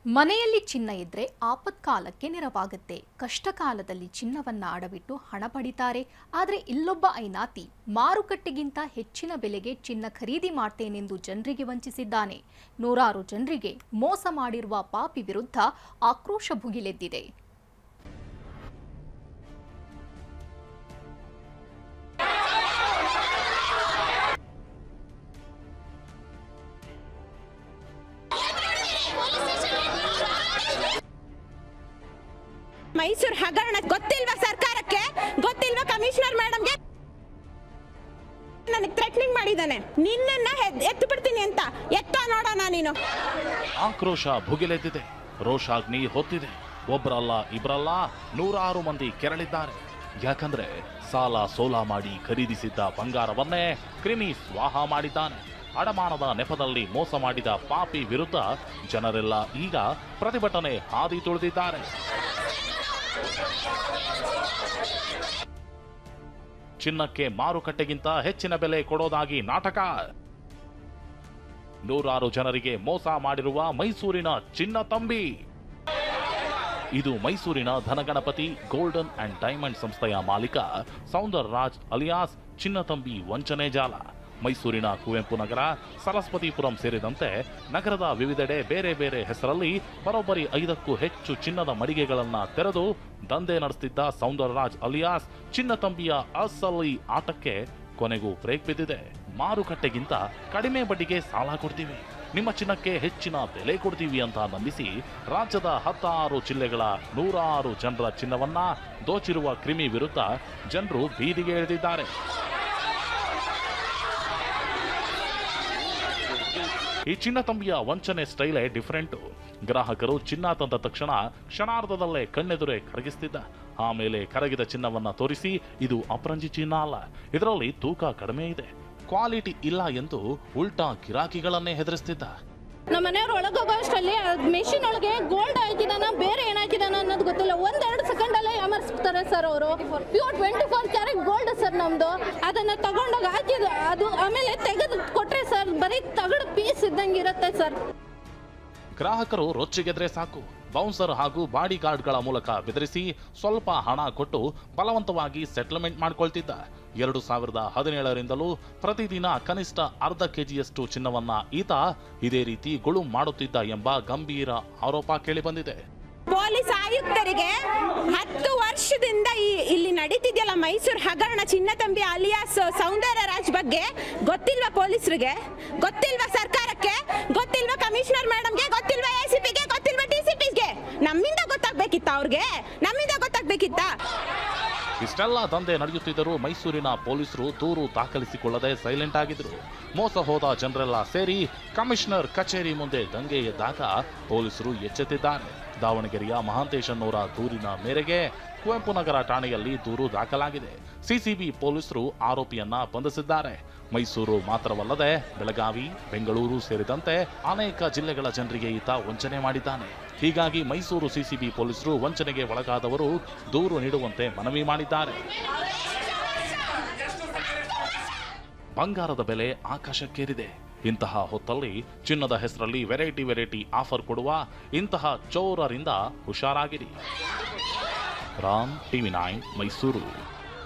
ಮನೆಯಲ್ಲಿ ಚಿನ್ನ ಇದ್ರೆ ಆಪತ್ಕಾಲಕ್ಕೆ ನೆರವಾಗುತ್ತೆ. ಕಷ್ಟಕಾಲದಲ್ಲಿ ಚಿನ್ನವನ್ನ ಅಡವಿಟ್ಟು ಹಣ ಪಡಿತಾರೆ. ಆದರೆ ಇಲ್ಲೊಬ್ಬ ಐನಾತಿ ಮಾರುಕಟ್ಟೆಗಿಂತ ಹೆಚ್ಚಿನ ಬೆಲೆಗೆ ಚಿನ್ನ ಖರೀದಿ ಮಾಡ್ತೇನೆಂದು ಜನರಿಗೆ ವಂಚಿಸಿದ್ದಾನೆ. ನೂರಾರು ಜನರಿಗೆ ಮೋಸ ಮಾಡಿರುವ ಪಾಪಿ ವಿರುದ್ಧ ಆಕ್ರೋಶ ಭುಗಿಲೆದ್ದಿದೆ. ಮೈಸೂರು ಹಗರಣ ಗೊತ್ತಿಲ್ವಾ ಸರ್ಕಾರಕ್ಕೆ? ಗೊತ್ತಿಲ್ವಾ ಕಮಿಷನರ್ ಮೇಡಮ್ಗೆ? ನನಗೆ ಥ್ರೆಟ್ನಿಂಗ್ ಮಾಡಿದ್ದಾನೆ, ನಿನ್ನನ್ನ ಎತ್ತು ಬಿಡ್ತೀನಿ ಅಂತ. ಎತ್ತ ನೋಡೋಣ ನೀನು. ಆಕ್ರೋಶ ಭುಗಿಲೆದ್ದಿದೆ, ರೋಷಾಗ್ನಿ ಹೊತ್ತಿದೆ. ಒಬ್ಬರಲ್ಲ ಇಬ್ಬರಲ್ಲ, ನೂರಾರು ಮಂದಿ ಕೆರಳಿದ್ದಾರೆ. ಯಾಕಂದ್ರೆ ಸಾಲ ಸೋಲ ಮಾಡಿ ಖರೀದಿಸಿದ್ದ ಬಂಗಾರವನ್ನೇ ಕ್ರಿಮಿ ಸ್ವಾಹ ಮಾಡಿದ್ದಾನೆ. ಅಡಮಾನದ ನೆಪದಲ್ಲಿ ಮೋಸ ಮಾಡಿದ ಪಾಪಿ ವಿರುದ್ಧ ಜನರೆಲ್ಲ ಈಗ ಪ್ರತಿಭಟನೆ ಹಾದಿ ತುಳಿದಿದ್ದಾರೆ. ಚಿನ್ನಕ್ಕೆ ಮಾರುಕಟ್ಟೆಗಿಂತ ಹೆಚ್ಚಿನ ಬೆಲೆ ಕೊಡೋದಾಗಿ ನಾಟಕ. ನೂರಾರು ಜನರಿಗೆ ಮೋಸ ಮಾಡಿರುವ ಮೈಸೂರಿನ ಚಿನ್ನತಂಬಿ. ಇದು ಮೈಸೂರಿನ ಧನಗಣಪತಿ ಗೋಲ್ಡನ್ ಅಂಡ್ ಡೈಮಂಡ್ ಸಂಸ್ಥೆಯ ಮಾಲೀಕ ಸೌಂದರ್ ರಾಜ್ ಅಲಿಯಾಸ್ ಚಿನ್ನತಂಬಿ ವಂಚನೆ ಜಾಲ. ಮೈಸೂರಿನ ಕುವೆಂಪು ನಗರ, ಸರಸ್ವತಿಪುರಂ ಸೇರಿದಂತೆ ನಗರದ ವಿವಿಧೆಡೆ ಬೇರೆ ಬೇರೆ ಹೆಸರಲ್ಲಿ ಬರೋಬ್ಬರಿ 5ಕ್ಕೂ ಹೆಚ್ಚು ಚಿನ್ನದ ಮಳಿಗೆಗಳನ್ನು ತೆರೆದು ದಂಧೆ ನಡೆಸುತ್ತಿದ್ದ ಸೌಂದರ್ ರಾಜ್ ಅಲಿಯಾಸ್ ಚಿನ್ನತಂಬಿಯ ಅಸಲಿ ಆಟಕ್ಕೆ ಕೊನೆಗೂ ಬ್ರೇಕ್ ಬಿದ್ದಿದೆ. ಮಾರುಕಟ್ಟೆಗಿಂತ ಕಡಿಮೆ ಬಡ್ಡಿಗೆ ಸಾಲ ಕೊಡ್ತೀವಿ, ನಿಮ್ಮ ಚಿನ್ನಕ್ಕೆ ಹೆಚ್ಚಿನ ಬೆಲೆ ಕೊಡ್ತೀವಿ ಅಂತ ನಂಬಿಸಿ ರಾಜ್ಯದ 16 ಜಿಲ್ಲೆಗಳ ನೂರಾರು ಜನರ ಚಿನ್ನವನ್ನ ದೋಚಿರುವ ಕ್ರಿಮಿ ವಿರುದ್ಧ ಜನರು ಬೀದಿಗೆ ಇಳಿದಿದ್ದಾರೆ. ಈ ಚಿನ್ನತಂಬಿಯ ವಂಚನೆ ಸ್ಟೈಲೇ ಡಿಫರೆಂಟು. ಗ್ರಾಹಕರು ಚಿನ್ನ ತಂದ ತಕ್ಷಣ ಕ್ಷಣಾರ್ಧದಲ್ಲೇ ಕಣ್ಣೆದುರೇ ಕರಗಿಸ್ತಿದ್ದ. ಆಮೇಲೆ ಕರಗಿದ ಚಿನ್ನವನ್ನ ತೋರಿಸಿ ಇದು ಅಪರಂಜಿ ಚಿನ್ನ ಅಲ್ಲ, ಇದರಲ್ಲಿ ತೂಕ ಕಡಿಮೆ ಇದೆ, ಕ್ವಾಲಿಟಿ ಇಲ್ಲ ಎಂದು ಉಲ್ಟಾ ಗಿರಾಕಿಗಳನ್ನೇ ಹೆದರಿಸ್ತಿದ್ದ. ನಮ್ಮ ಮನೆಯವ್ರ ಒಳಗೋಗೋ ಅಷ್ಟರಲ್ಲಿ ಮೆಷಿನ್ ಒಳಗೆ ಗೋಲ್ಡ್ ಹಾಕಿದಾನ, ಬೇರೆ ಏನಾಕಿದಾನ ಅನ್ನೋದು ಗೊತ್ತಿಲ್ಲ. 1-2 ಸೆಕೆಂಡ್ ಅಲ್ಲೇ ಯಾಮರ್ಸ್ತಾರೆ ಸರ್ ಅವರು. ಪ್ಯೂರ್ 24 ಕ್ಯಾರೆಟ್ ಗೋಲ್ಡ್ ಸರ್ ನಮ್ದು. ಅದನ್ನ ತಗೊಂಡೋಗಿ ಹಾಕಿದ ಅದು ಆಮೇಲೆ ತೆಗೆದು ಕೊಟ್ರೆ ಸರ್ ಬರೀ ತಗಡು ಪೀಸ್ ಇದ್ದಂಗೆ ಇರುತ್ತೆ ಸರ್. ಗ್ರಾಹಕರು ರೊಚ್ಚಿಗೆದ್ರೆ ಸಾಕು, ಬೌನ್ಸರ್ ಹಾಗೂ ಬಾಡಿ ಗಾರ್ಡ್ಗಳ ಮೂಲಕ ಬೆದರಿಸಿ ಸ್ವಲ್ಪ ಹಣ ಕೊಟ್ಟು ಬಲವಂತವಾಗಿ ಸೆಟಲ್ಮೆಂಟ್ ಮಾಡ್ಕೊಳ್ತಿದ್ದ. 2017ರಿಂದಲೂ ಪ್ರತಿದಿನ ಕನಿಷ್ಠ ಅರ್ಧ ಕೆಜಿಯಷ್ಟು ಚಿನ್ನವನ್ನ ಈತ ಇದೇ ರೀತಿ ಗುಳುಂ ಮಾಡುತ್ತಿದ್ದ ಎಂಬ ಗಂಭೀರ ಆರೋಪ ಕೇಳಿಬಂದಿದೆ. ಪೊಲೀಸ್ ಆಯುಕ್ತರಿಗೆ 10 ವರ್ಷದಿಂದ ಇಲ್ಲಿ ನಡೀತಿದೆಯಲ್ಲ ಮೈಸೂರು ಹಗರಣ ಚಿನ್ನತಂಬಿ ಅಲಿಯಾಸ್ ಸೌಂದರ್ಯ ರಾಜ್ ಬಗ್ಗೆ ಗೊತ್ತಿಲ್ವಾ ಪೊಲೀಸರಿಗೆ? ಗೊತ್ತಿಲ್ವಾ ಸರ್ಕಾರಕ್ಕೆ? ಗೊತ್ತಿಲ್ವಾ ಕಮಿಷನರ್ ಮೇಡಮ್ಗೆ? ಗೊತ್ತಿಲ್ವಾ ಎಸಿಪಿಗೆ? ಗೊತ್ತಿಲ್ವಾ ಡಿಸಿಪಿಗೆ? ನಮ್ಮಿಂದ ಗೊತ್ತಾಗ್ಬೇಕಿತ್ತ ಅವ್ರಿಗೆ? ನಮ್ಮಿಂದ ಗೊತ್ತಾಗ್ಬೇಕಿತ್ತ? ಇಷ್ಟೆಲ್ಲ ದಂಧೆ ನಡೆಯುತ್ತಿದ್ದರೂ ಮೈಸೂರಿನ ಪೊಲೀಸರು ದೂರು ದಾಖಲಿಸಿಕೊಳ್ಳದೆ ಸೈಲೆಂಟ್ ಆಗಿದ್ರು. ಮೋಸ ಹೋದ ಜನರೆಲ್ಲ ಸೇರಿ ಕಮಿಷನರ್ ಕಚೇರಿ ಮುಂದೆ ದಂಗೆ ಎದ್ದಾಗ ಪೊಲೀಸರು ಎಚ್ಚೆತ್ತಿದ್ದಾರೆ. ದಾವಣಗೆರೆಯ ಮಹಾಂತೇಶನ್ನವರ ದೂರಿನ ಮೇರೆಗೆ ಕುವೆಂಪು ನಗರ ಠಾಣೆಯಲ್ಲಿ ದೂರು ದಾಖಲಾಗಿದೆ. ಸಿಸಿಬಿ ಪೊಲೀಸರು ಆರೋಪಿಯನ್ನ ಬಂಧಿಸಿದ್ದಾರೆ. ಮೈಸೂರು ಮಾತ್ರವಲ್ಲದೆ ಬೆಳಗಾವಿ, ಬೆಂಗಳೂರು ಸೇರಿದಂತೆ ಅನೇಕ ಜಿಲ್ಲೆಗಳ ಜನರಿಗೆ ಈತ ವಂಚನೆ ಮಾಡಿದ್ದಾನೆ. ಹೀಗಾಗಿ ಮೈಸೂರು ಸಿಸಿಬಿ ಪೊಲೀಸರು ವಂಚನೆಗೆ ಒಳಗಾದವರು ದೂರು ನೀಡುವಂತೆ ಮನವಿ ಮಾಡಿದ್ದಾರೆ. ಬಂಗಾರದ ಬೆಲೆ ಆಕಾಶಕ್ಕೇರಿದೆ. ಇಂತಹ ಹೊತ್ತಲ್ಲಿ ಚಿನ್ನದ ಹೆಸರಲ್ಲಿ ವೆರೈಟಿ ಆಫರ್ ಕೊಡುವ ಇಂತಹ ಚೋರರಿಂದ ಹುಷಾರಾಗಿರಿ. ರಾಮ್, TV9 ಮೈಸೂರು.